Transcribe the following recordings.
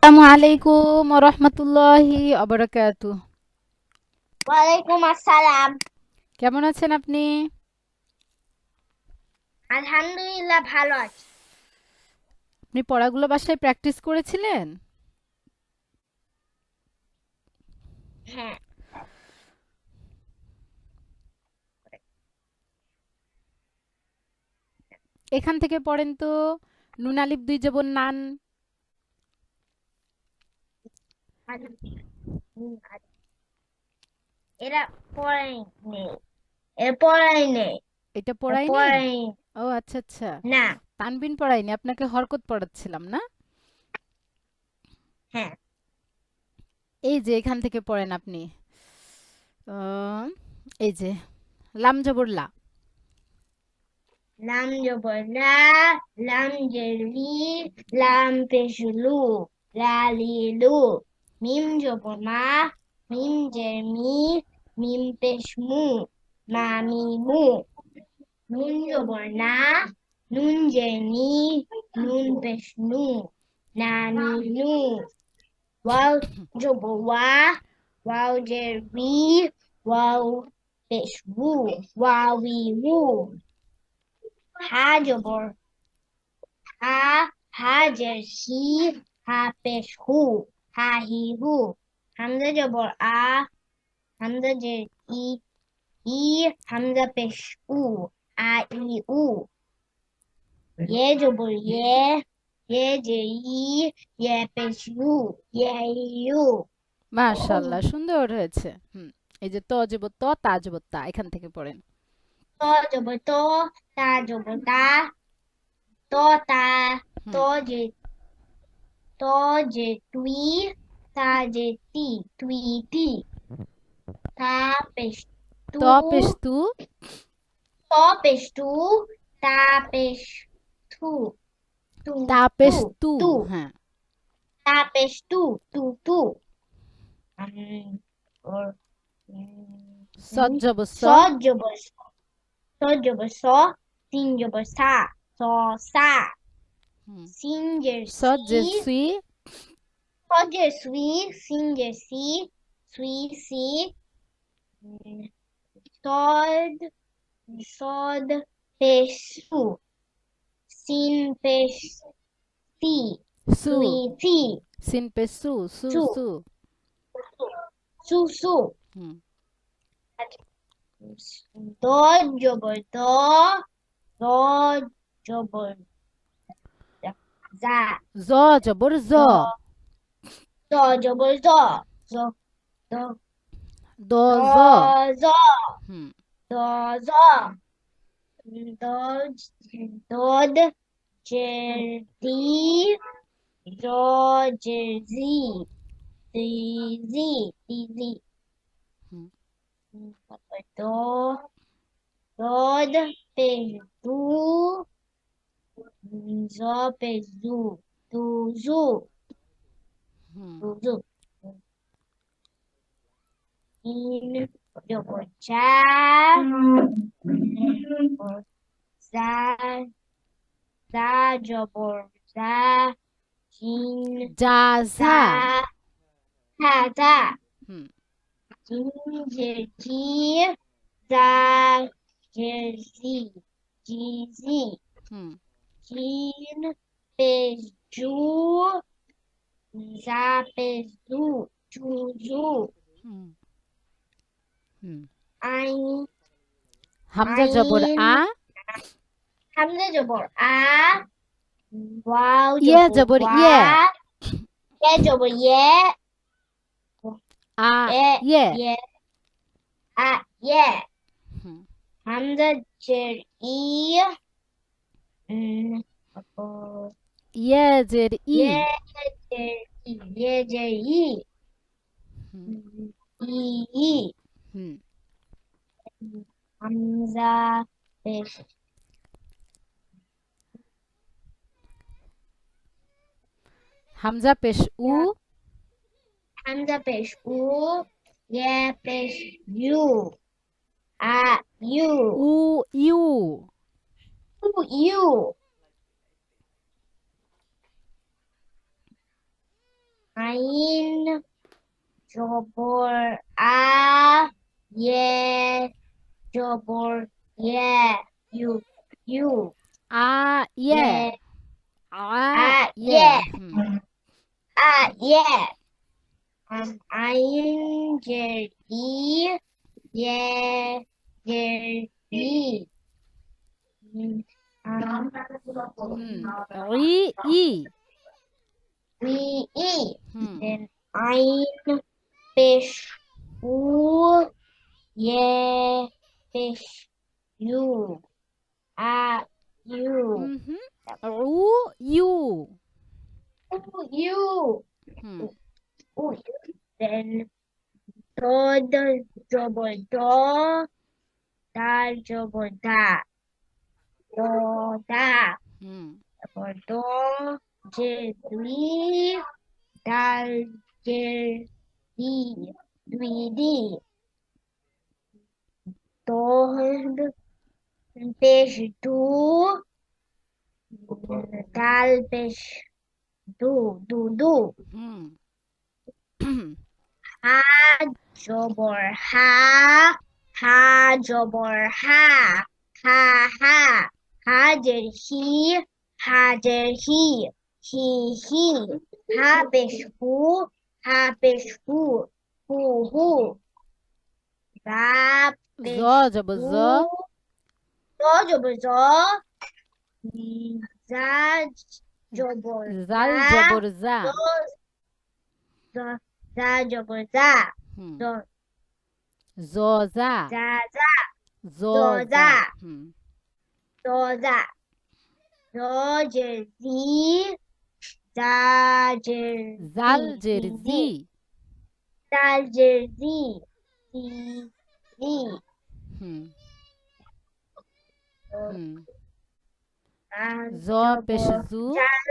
আসসালামু আলাইকুম ওয়া রাহমাতুল্লাহি ওয়া বারাকাতুহু। ওয়ালাইকুম আসসালাম। কেমন আছেন আপনি? আলহামদুলিল্লাহ ভালো আছি। আপনি পড়াগুলো বাসায় প্র্যাকটিস করেছিলেন? হ্যাঁ। এখান থেকে পড়েন তো। নুন আলিফ দুই জবর নান। এরা পড়াই নেই, এরা পড়াই নেই, এটা এরা পড়ায়নি? পড়াই ও আচ্ছা আচ্ছা। না। তানবিন পড়ায়নি, আপনাকে হরকত পড়াচ্ছিলাম না? হ্যাঁ। এই যে এখান থেকে পড়েন আপনি। আহ, এই যে লাম জবর লা। লাম জবর লা, লাম জেরি, লাম পেশলু, লালি লু। মিম জবর মা, মিম জেমি, মিম পেশমু, মামি মু। নুন জবর না, নুন জেনি, নুন পেশনু, নানি নু। ওয়াও জবর ওয়া, ওয়াও জের উই, ওয়াও পেশ woo, ওয়াও woo. হা জবর হা, হা জের হি, হা পেশ হু, হা হি হু। হামজা জবর আ, হামজা জের ই, ই হামজা পেশ উ, আ ই উ। ये জবর ये যে ইয়ে পেশ ইউ, ইয়ে ইউ। মাশাআল্লাহ, সুন্দর হয়েছে। এই যে ত জবর ত, তা জবর তা, এখান থেকে পড়েন। তো জবর তো, তা জবর তা, তো তা, হুম। তো যে তো যে তুই, তা যে তি, তুই তি। তা পেশ ত তু, পেশ তু। তো পেশ তু, তা পেশ থু, তু তা তু, পেশ তু। তু। হ্যাঁ। তা পেশ তু, তু তু। ওর সদ জবর স। সদ জবর স, সদ জবর স, সিন জবর সা, স সা। হুম। সিন জের সদ সি, যে সুই। সদ জের সুই, সিন জের সি, সুই সি। সদ, সদ পেশ সু, সিন পেশ সি, সু। সুই সি। সিন পেশ সু। সু সু, সু। সু সু। হুম। দ জবর দ, দ জবর যা, জ জবর জ। দ, দ জবর দ, জ, দ, দ দ জ। জ, হুম। দ জ। দ, দদ জের দি, জ জের জি, দি জি, দি জি। হুম। তারপর দদ পেশ দু, জ পেশ জু, দু জু, হুম। দু জু। ইন জবর চা, জা, জা জবর জা, জিন যা জা, ঝা। হা জা। হুম। জিন জের জি, জা জের জি, জি জি। হুম। জিন পেশ জু, জা পেশ জু, জু জু। হুম। হুম। আইন, হামজা জবর আইন আ। হামজা জবর আ, ওয়াও ইয়া জবর জবর ওয়া, ইয়ে। এ জবর ইয়ে, আ এ ইয়ে। ইয়ে, আ ইয়ে। হুম। হামজা জের ই, তারপর ইয়ে জের ই। ইয়ে জের ই, ইয়ে জের ই, হুম। ই ই। হুম। হামজা পেশ, হামজা পেশ উ। হামজা পেশ উ, ইয়ে পেশ ইউ, আ ইউ, উ ইউ। উ ইউ। আইন জবর আ ইয়ে জবর ইয়ে ইউ ইউ আ ইয়ে ইয়ে আ আ ইয়ে ইয়ে আ ইয়ে আইন জের ই ইয়ে জের ই ই ই ই ই হুম then আইন পেশ উ ইয়ে পেশ ইউ আ ইউ হুম উ ইউ ইউ হুম উ then দদ জবর দ দাল জবর দা দ দা হুম তারপর দ যে দুই দাল যে দি দুই দি দদ পেশ দু দাল পেশ দু দু দু হুম হা জবর হা হা জবর হা হা হা হাজের হি হাজের হি হি হা পেশ হু হা পেশ হু হু হু রা জ পেশ জবর হু জ জ জবর জ জা জবর জাল জা জবর জা জ জ জা জবর জা হুম জ জ জা জা জা জ জ জা জা হুম জ জা জ জের জি জা জের জাল জি জের জি জি জাল জের জি জি জি হুম হুম আর জ পেশ জু জাল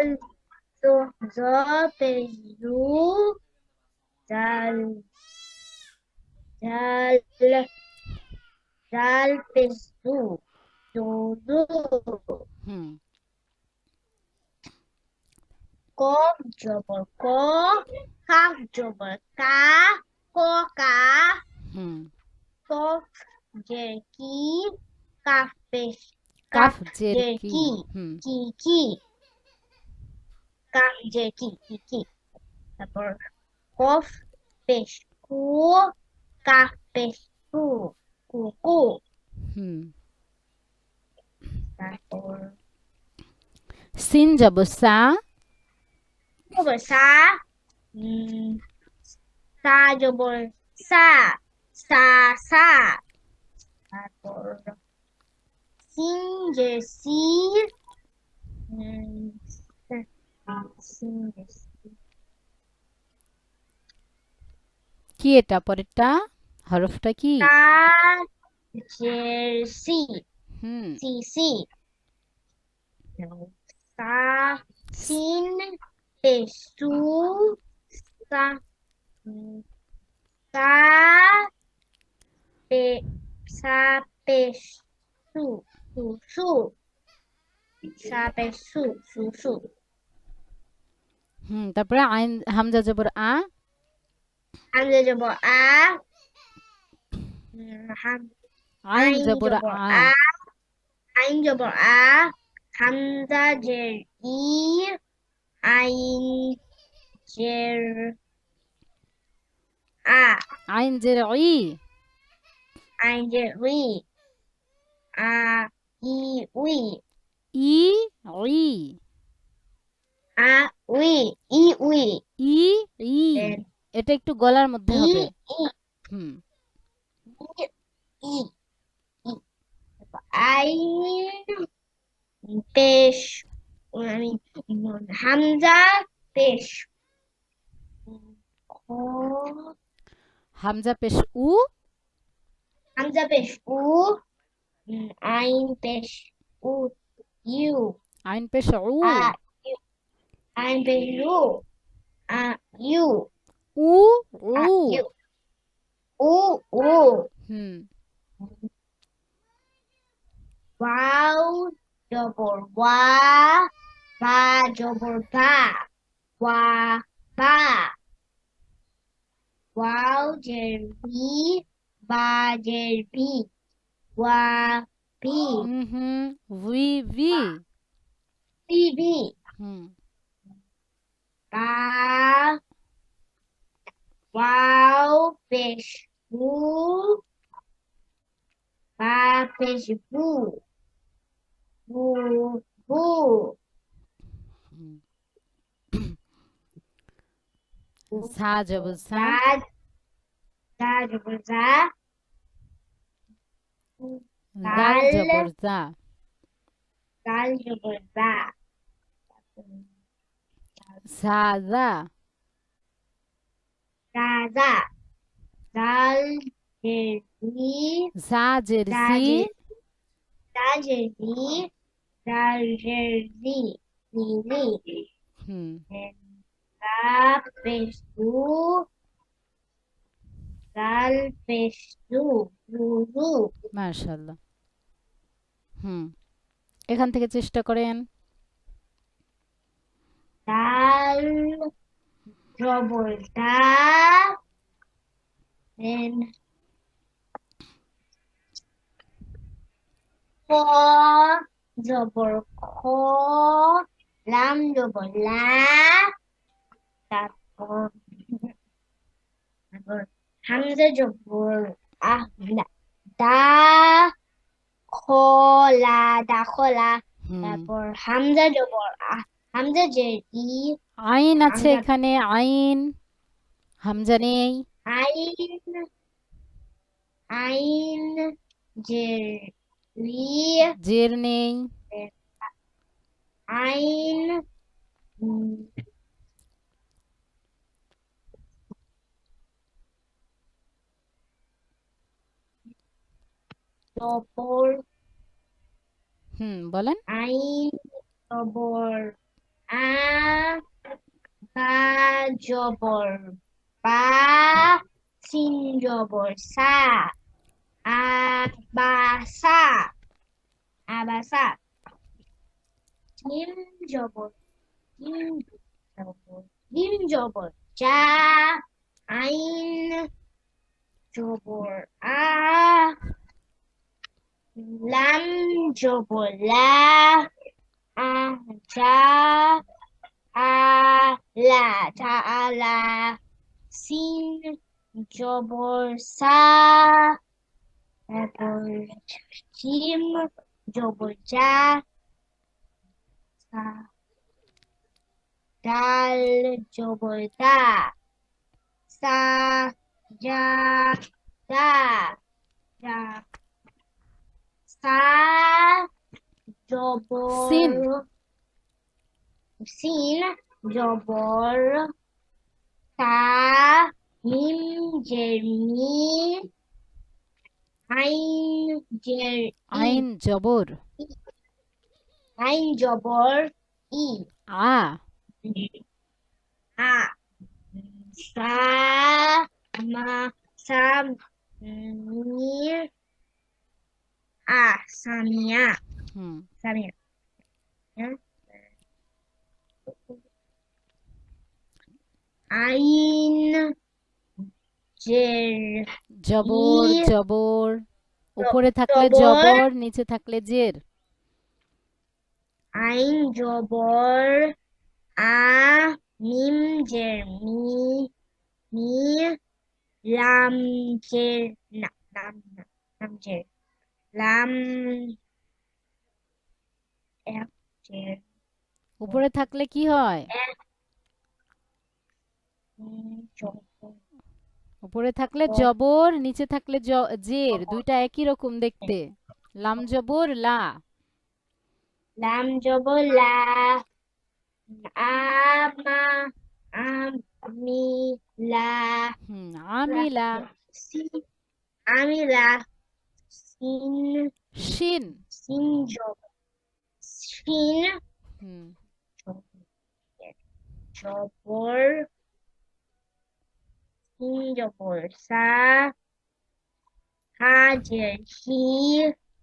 জ জ পেশ জু জাল জাল জাল পেশ জু জু জু হুম কফ জবর ক কাফ জবর কা ক কা হুম কফ জের কি কাফ পেশ কাফ কাফ জের জের কি কি হুম কি কাফ জের কি তারপর কফ পেশ কু কাফ পেশ কু কু কু হুম তারপর সিন জবর সা জবর সা উম, সা জবর সা সা সা তারপর সিন জের সি উম, সিন জের সি কি এটা পরেরটা হরফটা কি তা জের সি হুম সি সি সা সিন পেশু সা সা পে সা পেশু সু সু সা পেশু সু সু হুম তারপরে আইন হামজা জবর আ হামজা জবর আ হাম আইন আইন জবর জবর আ আ আইন জবর আ হামজা জের ই আইন জের আ আইন জের ই আইন জের we a E we E E a we E we E E then এটা একটু গলার মধ্যে ই হবে ই হুম ই ই আইন পেশ আমি হামজা পেশ খ হামজা পেশ উ হামজা পেশ উ আইন পেশ উ ইউ আইন পেশ উ আ ইউ আইন পেশ ইউ আ ইউ উ আ উ ইউ উ উ হুম ওয়াও জবর ওয়া বা জবর বা ওয়া বা ওয়াও জের বি, বা জের বি, ওয়া বি, উই ভি বি বি, হুম বা, ওয়াও পেশ বু, বা পেশ বু, বু বু, হুম। বু, ঝা জবর ঝা দা, দা জবর দা, জাল দাল, জবর জা দাল জবর দা, ঝা জা দা দা, দাল জের বি, ঝা জের দা জি জের, দা জের বি, দাল জের জি, জি জি, হুম দা পেশ দু, দাল পেশ দু, দু দু, মাশাআল্লাহ হুম এখান থেকে চেষ্টা করেন দাল জবর দা, দেন খ জবর খ, লাম জবর লা, তারপর তারপর হামজা জবর আহ লা, দা খোলা, দা খোলা, হুম তারপর হামজা জবর আহ, হামজা জের ই, আইন আছে হামজা এখানে আইন হামজা নেই আইন, আইন জের রি, জের নেই আইন, জবর, বলেন আইন জবর আ, বা জবর বা, সিন জবর সা, আবাসা, আবাসা, জিম জবর, জিম জবর, জিম জবর যা, আইন জবর আ, লাম জবর লা, আ যা, আলা, তাআলা, সিন জবর সা, তারপর জিম জবর যা, সা, ডাল জবর দা, সা, যা, দা, যা, সা জবর, সিন সিন জবর তা, মিম জের মি, আইন জের ই, আইন জবর আইন জবর ই, আ আ, সা, মা, সা, মি, সামিয়া, হুম সামিয়া, হ্যাঁ? আইন জের জবর ই, জবর উপরে থাকলে জবর, জবর নিচে থাকলে জের আইন জবর আ, মিম জের মি, মি, লাম জের না, লাম না, লাম জের, লাম এক জের, উপরে থাকলে কি হয় এক, জবর, উপরে থাকলে জবর নিচে থাকলে জের দুইটা একই রকম দেখতে লাম জবর লা লাম জবর লা, আমা, আমি, লা, আমিলা সি, আমি লা, সিন, শিন সিন জবর, সিন হুম জবর, সিন জবর সা, হাজের হি,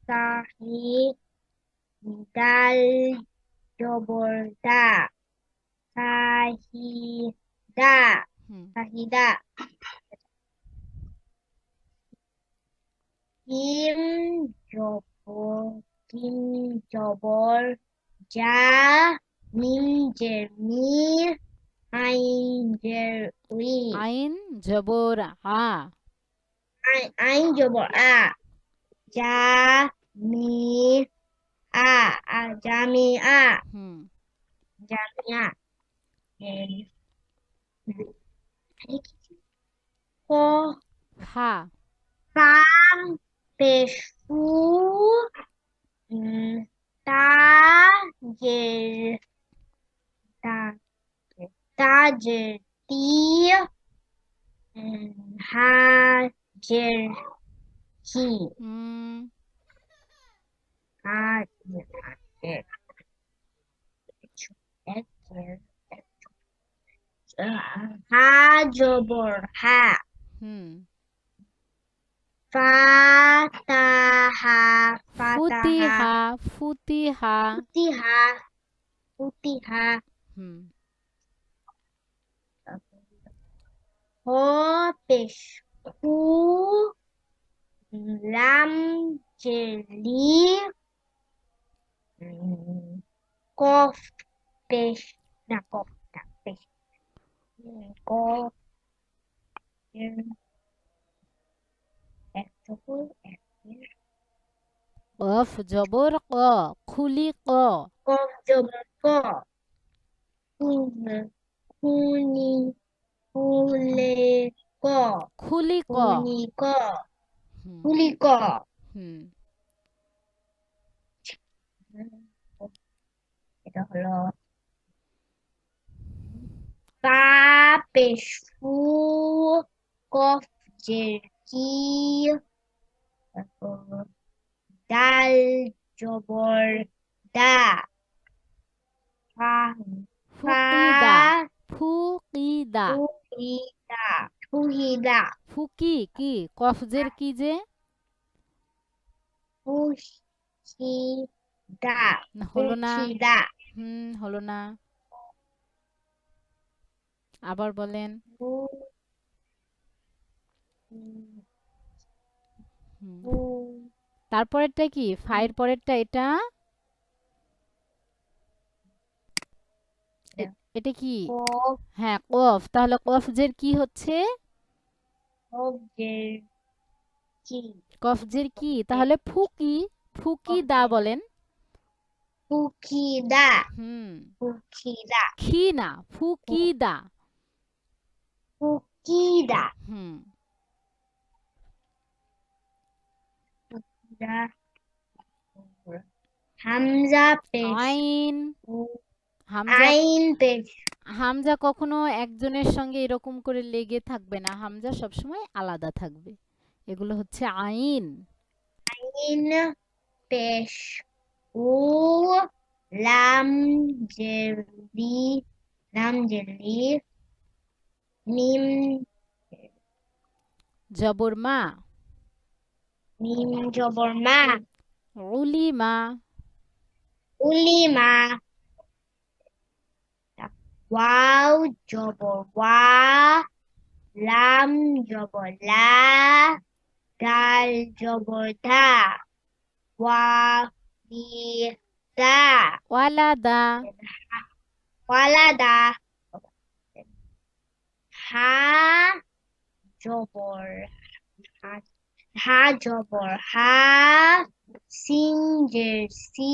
সাহি, দাল জবর দা, সাহিদা, হুম সাহিদা, কিম জবর কিম জবর যা মিম জের মি আইন জের উই আইন জবর আ আইন জবর আ যা মি জামিয়া হুম জামিয়া ক ফা ফা পেশ ফু তা জের তা জের তি হা জের কি উম, হা জের হা জবর হা হুম ফাতাহা ফাতাহা ফুতিহা ফুতিহা ফুতিহা ফুতিহা হুম হ পেশ হু লাম জেলি কফ পেশ না কফ না পেশ কফ কফ জবর ক খুলি ক কফ জবর ক খুনি ফুলে ক খুলি ক খুনি ক হুম ফুলি ক হুম এটা হলো কা পেশ ফু কফ জের কি তারপর দাল জবর দা ফা ফা ফুকিদা ফুকিদা ফুহিদা ফুহিদা ফুকি কি কফজের কি যে ফুহিদা হলো না ফুহিদা হলো না আবার বলেন ফু- হুম ফু- তারপরেরটা কি ফাইয়ের পরেরটা এটা এটা কি কফ হ্যাঁ কফ তাহলে কফজের কি হচ্ছে জের কি কফজের কি তাহলে ফুকি ফুকি দা বলেন ফুকিদা হুম ফুকিদা খি না ফুকি দা ফুকিদা হুম ফুকিদা হামজা পেশ আইন হামজা আইন পেশ হামজা কখনো একজনের সঙ্গে এরকম করে লেগে থাকবে না হামজা সবসময় আলাদা থাকবে এগুলো হচ্ছে আইন আইন পেশ ও লাম জেরি লাম জেরি মিম জবর মা মিম জবর মা উলিমা উলিমা ওয়াও জবর ওয়া লাম জবর লা দাল জবর দা ওয়া দি দা ওয়ালাদা ওয়ালাদা হা জবর হা হা জবর হা সিন জের সি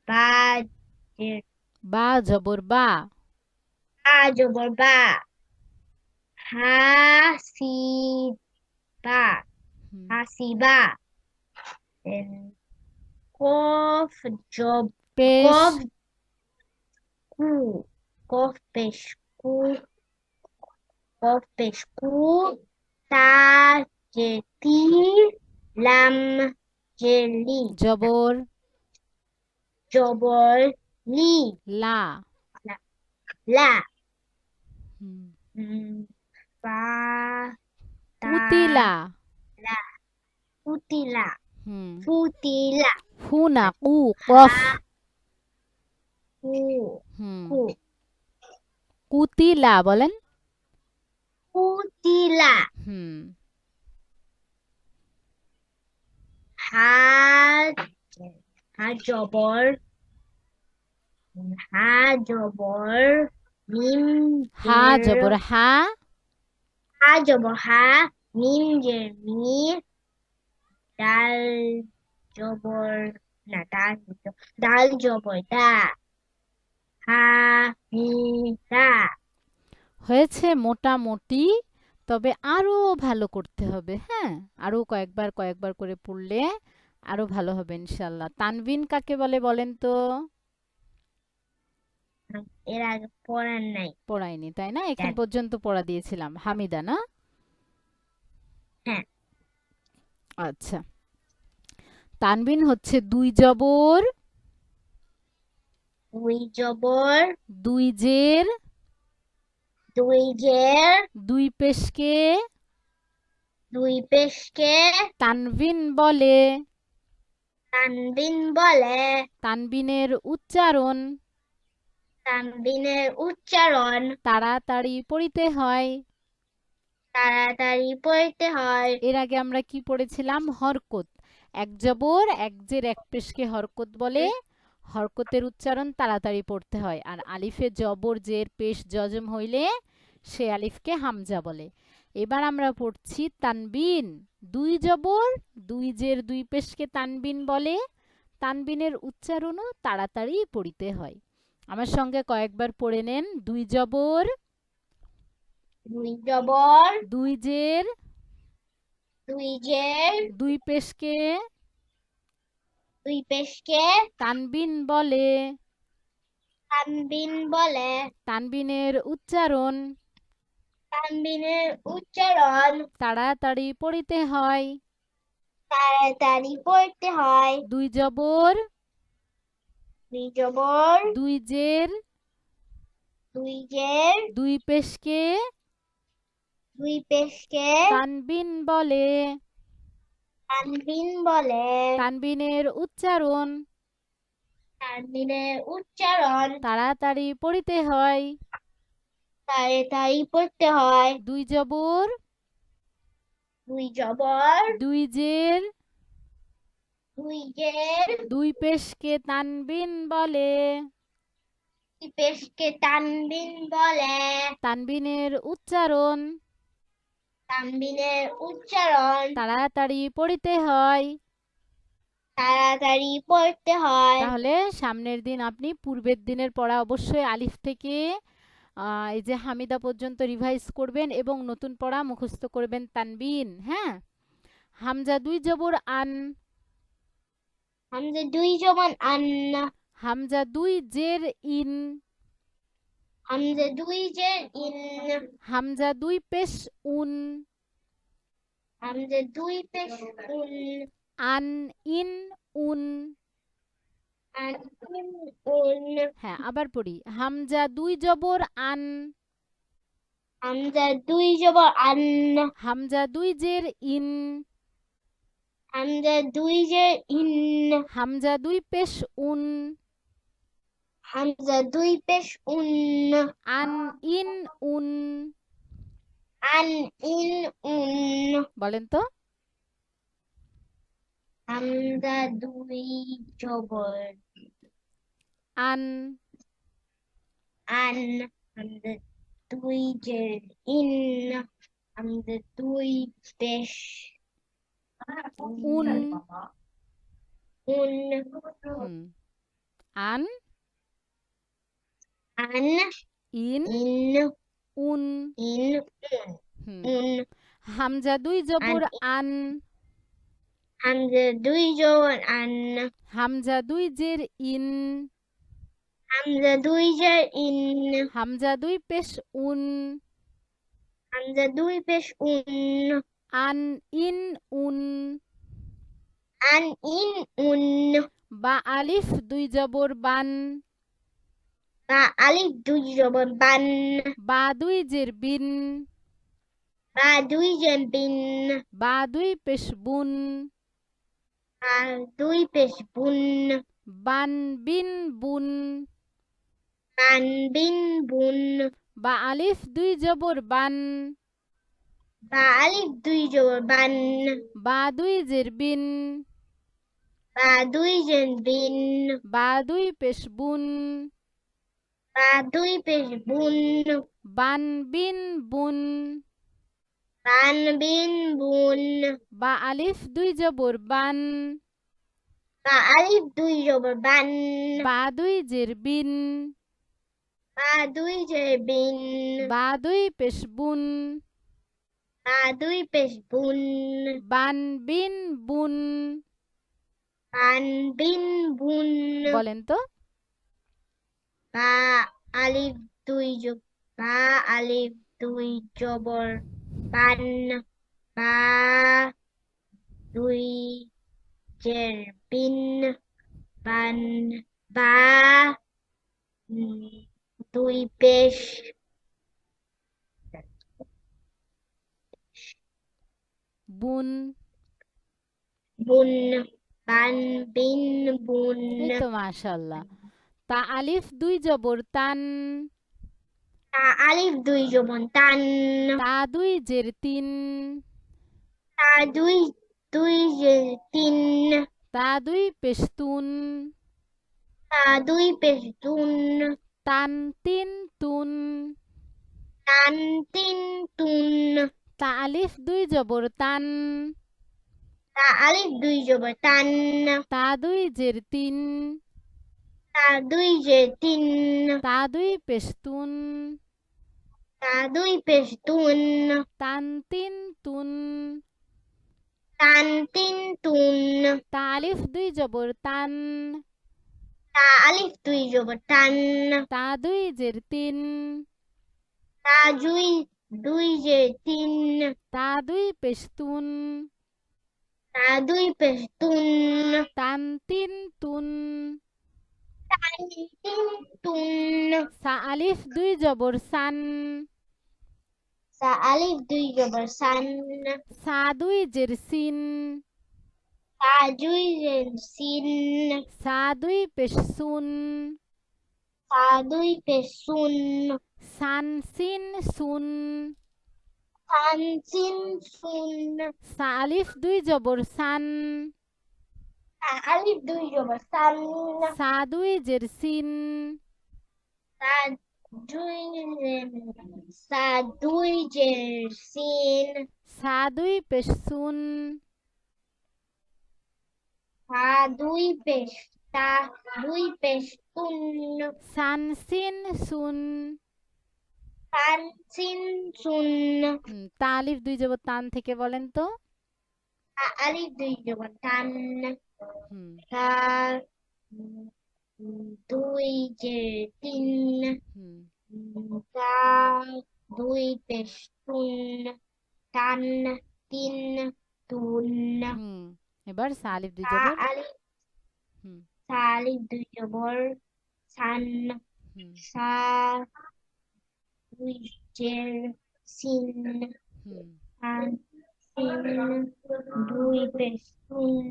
বা জের বা জবর বা বা জবর বা হা সি বা হুম, হাসিবা then কফ জব পেশ কফ কু কফ পেশ কু কফ পেশ কু তা জেতি লাম জেলি জবর জবর লি লা লা হুম, পা তা পুতিলা লা ফুতিলা হুম ফুতিলা ফুনা কু কফ কু হুম কু কুতিলা বলেন ফুতিলা হুম হা হা জবর হা জবর মিম হা জের জবর হা, হা জবর হা মিম জের মি ডাল জবর না ডাল হতো, ডাল জবর দা হা মি দা। হয়েছে মোটামুটি, তবে আরো ভালো করতে হবে। হ্যাঁ, আরো কয়েকবার কয়েকবার করে পড়লে আরো ভালো হবে ইনশাল্লাহ। তানবিন কাকে বলে বলেন তো? এর আগে পড়ার নাই। পড়াইনি তাই না? এখান জানি। পর্যন্ত পড়া দিয়েছিলাম। হামিদা না? হ্যাঁ, আচ্ছা, তানবিন হচ্ছে দুই জবর, দুই জবর দুই জের, দুই জের দুই পেশকে দুই পেশকে তানবিন বলে। তানবিন বলে। তানবিনের উচ্চারণ তানবিনের উচ্চারণ তাড়াতাড়ি পড়িতে হয়। তাড়াতাড়ি পড়তে হয়। এর আগে আমরা কি পড়েছিলাম? হরকত। এক জবর এক জের এক পেশকে হরকত বলে। হরকতের উচ্চারণ তাড়াতাড়ি পড়তে হয়। আর আলিফে জবর জের পেশ জজম হইলে সে আলিফকে হামজা বলে। এবার আমরা পড়ছি তানবিন। দুই জবর দুই জের দুই পেশকে তানবিন বলে। তানবিনের উচ্চারণও তাড়াতাড়ি পড়িতে হয়। আমার সঙ্গে কয়েকবার পড়ে নেন। দুই জবর দুই জবর দুই জের দুই জের দুই পেশকে দুই পেশকে তানবিন বলে। তানবিন বলে। তানবিনের উচ্চারণ তানবিনের উচ্চারণ তাড়াতাড়ি পড়িতে হয়। তাড়াতাড়ি পড়তে হয়। দুই জবর দুই জবর দুই জের দুই জের দুই পেশকে দুই পেশকে তানবিন বলে। তানবিন বলে। তানবিনের উচ্চারণ তানবিনের উচ্চারণ তাড়াতাড়ি পড়িতে হয়। তাড়াতাড়ি পড়তে হয়। দুই জবর দুই জবর দুই জের দুই জের দুই পেশকে তানবিন বলে। দুই পেশকে তানবিন বলে। তানবিনের উচ্চারণ তানবিনের উচ্চারণ তাড়াতাড়ি পড়িতে হয়। তাড়াতাড়ি পড়তে হয়। তাহলে সামনের দিন আপনি পূর্বের দিনের পড়া অবশ্যই আলিফ থেকে এই যে হামিদা পর্যন্ত রিভাইজ করবেন এবং নতুন পড়া মুখস্থ করবেন তানবিন। হ্যাঁ, হামজা দুই জবর আন, হামজা দুই জবর আন হামজা দুই জের ইন, হামজা দুই জের ইন হামজা দুই পেশ উন, হামজা দুই পেশ উন আন ইন উন। আন ইন উন হ্যাঁ, আবার পড়ি। হামজা দুই জবর আন, হামজা দুই জবর আন হামজা দুই জের ইন, হামজা দুই জের ইন হামজা দুই পেশ উন, হামজা দুই পেশ উন আন ইন উন। আন ইন উন বলেন তো? হামজা দুই জবর আন, আন হামজা দুই জের ইন হামজা দুই পেশ উন, উন হুম, আন আন ইন ইন উন, ইন হুম। উন হামজা দুই জবর আন, হামজা দুই জবর আন হামজা দুই জের ইন, হামজা দুই জের ইন হামজা দুই পেশ উন, হামজা দুই পেশ উন আন ইন উন। আন ইন উন বা আলিফ দুই জবর বান, বা আলিফ দুই জবর বান বা দুই জের বিন, বা দুই জের বিন বা দুই পেশ বুন, বা দুই পেশ বুন বান বিন বুন। বান বিন বুন বা আলিফ দুই জবর বান, বা আলিফ দুই জবর বান বা দুই জের বিন, বা দুই জের বিন, বা দুই পেশ বুন, বা দুই পেশ বুন, বান বিন বুন, বান বিন বুন, বা আলিফ দুই জবর বান, বা আলিফ দুই জবর বান, বা দুই জের বিন, বা দুই জের বিন, বা দুই পেশ বুন, বা দুই পেশ বুন, বান বিন বুন। বান বিন বুন, বলেন তো। বা আলিফ দুই জবর, বা আলিফ দুই জবর বান, বা দুই জের বিন, বান, বা দুই পেশ বুন। বুন, বান বিন বুন, এই তো মাশাআল্লাহ। তা আলিফ দুই জবর তান, তা আলিফ দুই জবর তান, তা দুই জের তিন, তা দুই দুই জের তিন, তা দুই পেশ তুন, তা দুই পেশ তুন, তান তিন তুন, তান তিন তুন, তা আলিফ দুই জবর তান, তা আলিফ দুই জবর তান, তা দুই জের তিন, তা দুই জের তিন, তা দুই পেশ তুন, তা দুই পেশ তুন, তান তিন তুন, তান তিন তুন, তা আলিফ দুই জবর তান, তা আলিফ দুই জবর তান, তা দুই জের তিন, তা দুই দুই জের তিন, তা দুই পেশ তুন, তা দুই পেশ তুন, তান তিন তুন, তান তিন তুন, সা আলিফ দুই জবর সান, সা আলিফ দুই জবর সান, সা দুই জের সিন, সা দুই জের সিন, সা দুই পেশ সুন, সা দুই পেশ সুন, সান সিন সুন, সান সিন সুন, সা আলিফ দুই জবর সান, সা আলিফ দুই জবর সান, সা দুই জের সিন, সা দুই জের সা দুই জের সিন, সা দুই পেশ সুন, সা দুই পেশ তা দুই পেশ তুন, সান সিন সুন। সান সিন সুন, তা আলিফ দুই জবর তান থেকে বলেন তো। সা আলিফ দুই জবর তান, হুম সা দুই জের তিন, হুম সা দুই পেশ তুন, তান তিন তুন, হুম এবার সা আলিফ দুই সা জবর। আলিফ হুম সা আলিফ দুই জবর সান, হুম সা দুই জের সিন, হুম সান সিন দুই পেশ তুন,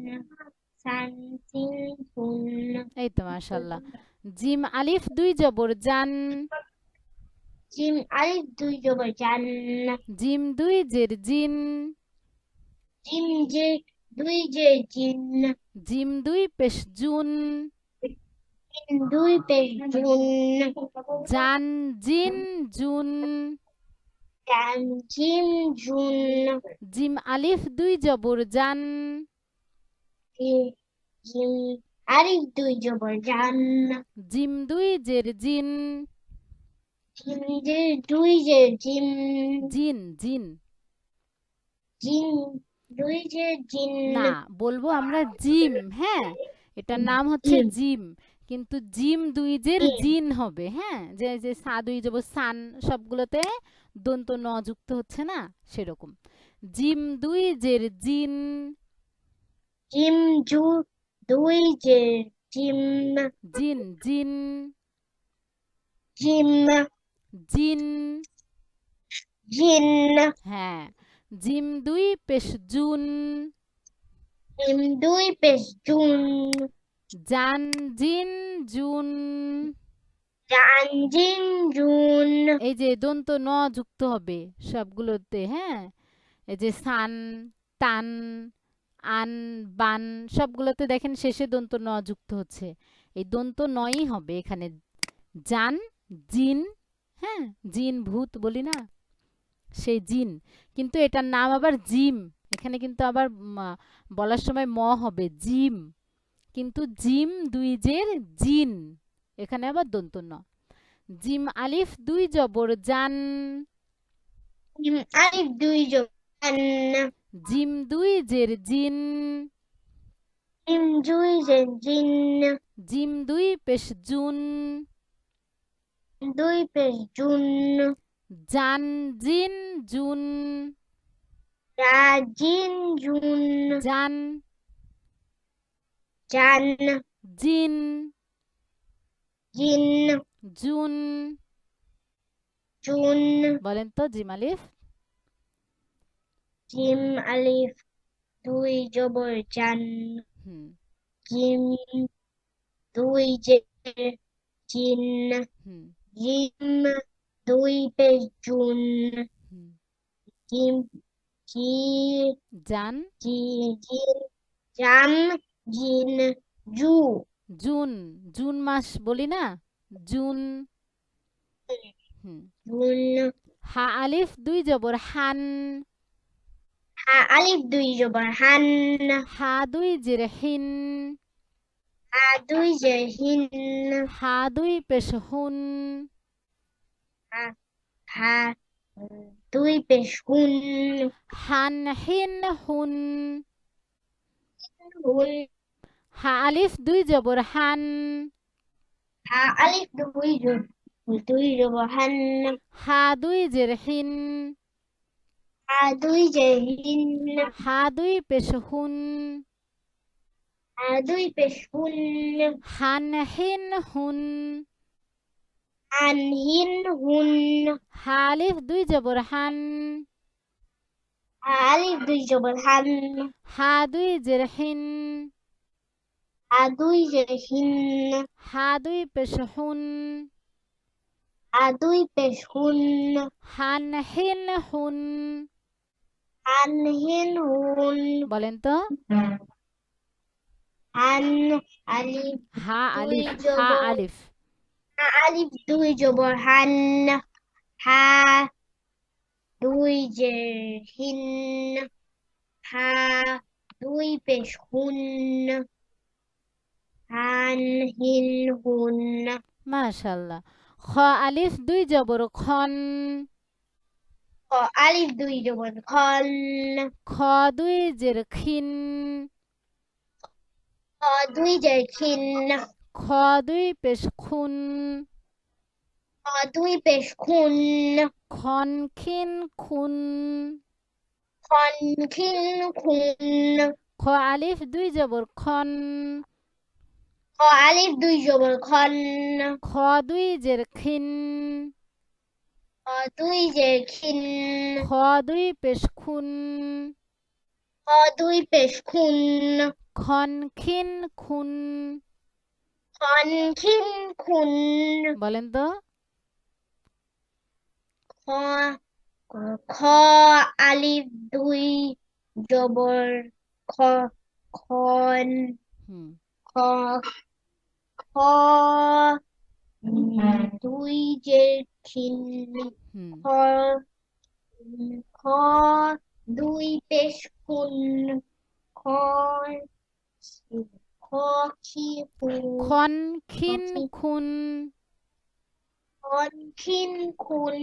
সান সিন সুন, এই তো মাশাআল্লাহ। জিম আলিফ দুই জবর জান, জিম আলিফ দুই জবর জান, জিম দুই জের জিন, জিম যে দুই জের জিন, জিম দুই পেশ জুন, জিন দুই পেশ জুন, জান জিন জুন, জান জিম জুন, জিম আলিফ দুই জবর জান, জিম আলিফ দুই জবর জান, জিম দুই জের জিন, জিম যে দুই জের জিম, জিন জিন। জিন দুই জের জিন, না, বলবো আমরা জিম, হ্যাঁ, এটার নাম হচ্ছে জিম জিম, কিন্তু জিম দুই জের জিম জিন হবে, হ্যাঁ, যে যে সা দুই জবর সান, সবগুলোতে দন্ত ন যুক্ত হচ্ছে না, সেরকম। জিম দুই জের জিন, জিম জু দুই জের জিম, জিন জিন, জিম জিন, জিন, হ্যাঁ, জিম দুই পেশ জুন, জিম দুই পেশ জুন, জান জিন জুন। জান জিন জুন, এই যে দন্ত ন যুক্ত হবে সবগুলোতে, হ্যাঁ, এই যে সান, তান, আন, বান সবগুলোতে দেখেন শেষে দন্ত ন যুক্ত হচ্ছে। এই দন্ত নই হবে এখানে। জান, জিন, হ্যাঁ, জিন ভূত বলি না, সেই জিন। কিন্তু এটার নাম আবার জিম। এখানে কিন্তু আবার বলার সময় ম হবে জিম, কিন্তু জিম দুই জের জিন, এখানে আবার দন্ত ন। জিম আলিফ দুই জবর জান, জিম আলিফ দুই জবর জান, জিম দুই জের জিন, জিম দুই জের জিন, জিম দুই পেশ জুন, দুই পেশ জুন, জান জিন জুন, জা জিন জুন, জান জান জিন জিন, জুন। জুন। বলেন তো জিম আলিফ। জিম আলিফ দুই জবর জান, হুম জিম দুই জের জিন, হুম জিম দুই পেশ জুন, হুম। জিম জি জান জি জিন জাম জিন জু, জুন, জুন মাস বলি না, জুন। হুম। জুন। হা আলিফ দুই জবর হান, হা আলিফ দুই জবর হান, হা দুই জের হিন, হা দুই জের হিন, হা দুই পেশ হুন, হা হা দুই পেশ হুন, হান হিন হুন। হুন। হা আলিফ দুই জবর হান, হা আলিফ দুই জবর হান, হা দুই জের হিন, হা দুই জের হিন, হা দুই পেশ হুন, হা দুই পেশ হুন, হান হিন হুন। হান হিন হুন। হা আলিফ দুই জবর হান, হা আলিফ দুই জবর হান, হা দুই জের হিন, হা দুই জের হিন, হা দুই পেশ হুন, হা দুই পেশ হুন, হান হিন হুন। হান হিন হুন। বলেন তো হান আলিফ হা দুই আলিফ, হা জবর, আলিফ, হা আলিফ দুই জবর হান, হা দুই জের হিন, হা দুই পেশ হুন, হান হিন হুন। মাশাআল্লাহ। খ আলিফ দুই জবর খন, খ আলিফ দুই জবর খন, খ দুই জের খিন, খ দুই জের খিন, খ দুই পেশ খুন, খ দুই পেশ খুন, খন খিন খুন। খন খিন খুন। খ আলিফ দুই জবর খন, খ আলিফ দুই জবর খন, খ দুই জের খিন, খ দুই জের খিন, খ দুই পেশ খুন, খ দুই পেশ খুন, খন খিন খুন। খন খিন খুন। বলেন তো খ খ আলিফ দুই জবর খ, খন, হুম খ খ দুই যে খিন, হুম। খ খ দুই পেশ খুন, খ খ খি খুন, খন খ খিন খি খুন। খন খিন খুন।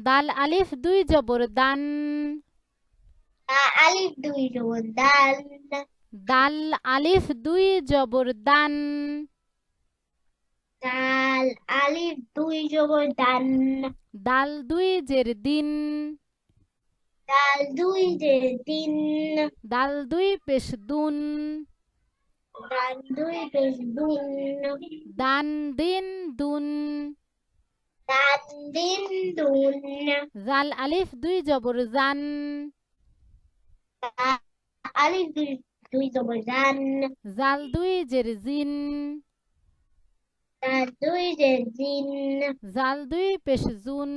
দাল আলিফ দুই জবর দান, আলিফ দুই জবর দাল, দাল আলিফ দুই জবর দান, দাল আলিফ দুই জবর দান, দাল দুই জের দিন, দাল দুই যে দিন, দাল দুই পেশ দুন, দাল দুই পেশ দুন, দান দিন দুন। দান দিন দুন। জাল আলিফ দুই জবর জান, আলিফ দুই জবর জান, জাল দুই জের জিন, দাল দুই যে জিন, জাল দুই পেশ জুন,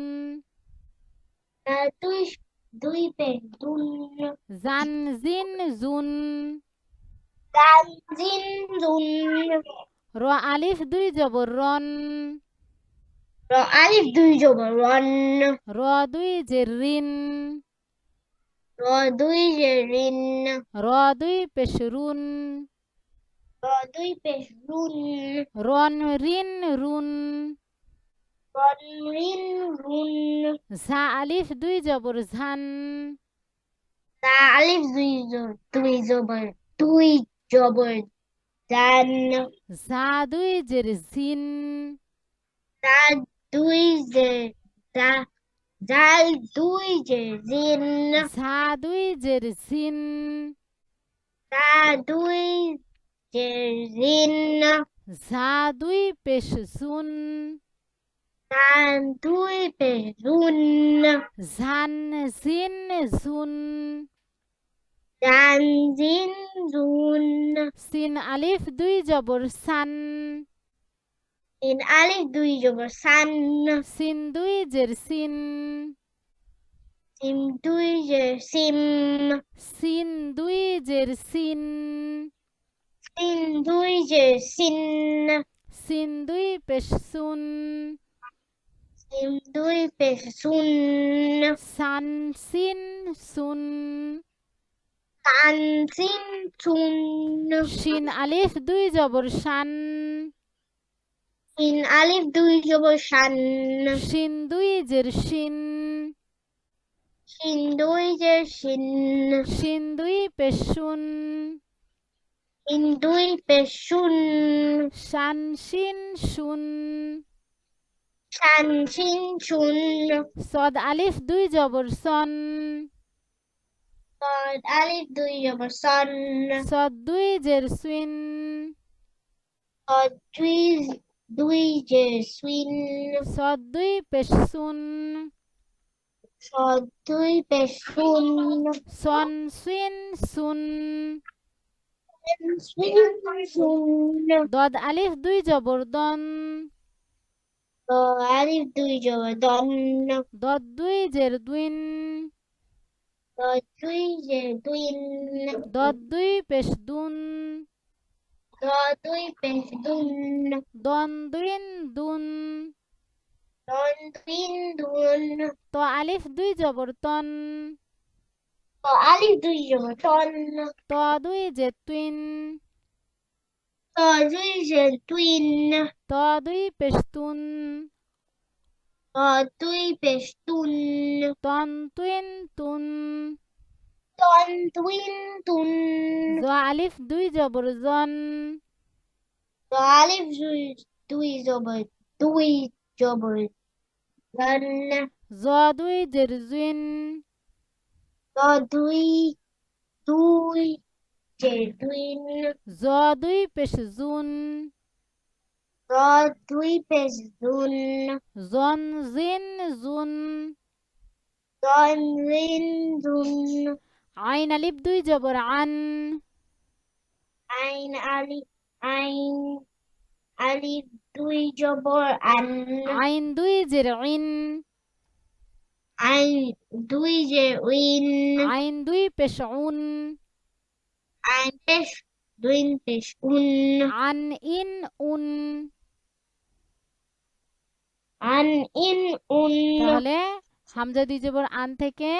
দাল দুই দুই পেশ দুন, জান জিন জুন। দান জিন দুন, র আলিফ দুই জবর রন। র আলিফ দুই জবর রন, র দুই জের রিন। র দুই জের রিন, র দুই পেশ রুন। র দুই পেশ রুন, রন রিন রুন। রন রিন রুন, ঝা আলিফ দুই জবর ঝান। তা আলিফ দুই জবর দুই জবর দান, ঝা দুই জের জিন। তা দুই জের দা, জাল দুই জের জিন, ঝা দুই জের জিন। তা দুই জের জিন, ঝা দুই পেশ জুন। দান দুই পেশ রুন, ঝান জিন জুন। দান জিন জুন, সিন আলিফ দুই জবর সান। তিন আলিফ দুই জবর সান, সিন দুই জের সিন। সিম দুই জের সিম, সিন দুই জের সিন। সিন দুই জের সিন, সিন দুই পেশ সুন। সিম দুই পেশ সুন, সান সিন সুন। তান সিন সুন, শিন আলিফ দুই জবর শান। সিন আলিফ দুই জবর শান, শিন দুই জের শিন। শিন দুই জের শিন, শিন দুই পেশ শুন। শিন দুই পেশ শুন, শান শিন শুন। শান শিন শুন, সদ আলিফ দুই জবর সন। সদ আলিফ দুই জবর সন, সদ দুই জের সুইন। সদ দুই জের সুইন, সদ দুই পেশ সুন। সদ দুই পেশ শুন, সন সুইন সুন। সুইন শুন, দদ আলিফ দুই জবর দন। দ আলিফ দুই জবর দন, দদ দুই জের দুইন। দ দুই জের দুইন, দদ দুই পেশ দুন। দ দুই পেশ দুন, দন দুইন দুন। দন দুইন দুন, ত আলিফ দুই জবর তন। দ আলিফ দুই জবর তন, ত দুই জে তুইন। দ দুই জের তুইন, ত দুই পেশ তুন। দ দুই পেশ তুন, তন তুইন তুন। তন তুইন তুন, জ আলিফ দুই জবর জন। দ আলিফ দুই জবর দুই জবর জন, জ দুই জের জুইন। দ দুই দুই জের দুইন, জ দুই পেশ জুন। দ দুই পেশ জুন, জন জিন জুন। জন জিন জুন, আইন আলিফ দুই জবর আন। আইন আইন আলিফ দুই জবর আন, আইন দুই জের ইন। আইন দুই জের উইন, আইন দুই পেশ উন। আইন পেশ দুইন পেশ উন, আন ইন উন। আন ইন উন, তাহলে হামজা দুই জবর আন থেকে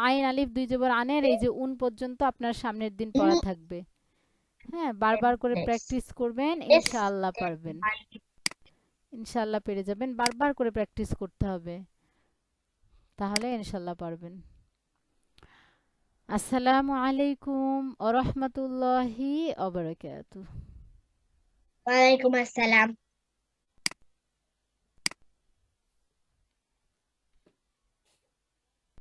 আইন আলিফ দুই জবর আনের এই যে উন পর্যন্ত আপনার সামনের দিন পড়া থাকবে। হ্যাঁ, বারবার করে প্র্যাকটিস করবেন, ইনশাআল্লাহ পারবেন। ইনশাআল্লাহ পেরে যাবেন, বারবার করে প্র্যাকটিস করতে হবে, তাহলে ইনশাআল্লাহ পারবেন। আসসালামু আলাইকুম ওয়া রাহমাতুল্লাহি ওয়া বারাকাতুহু। ওয়ালাইকুম আসসালাম।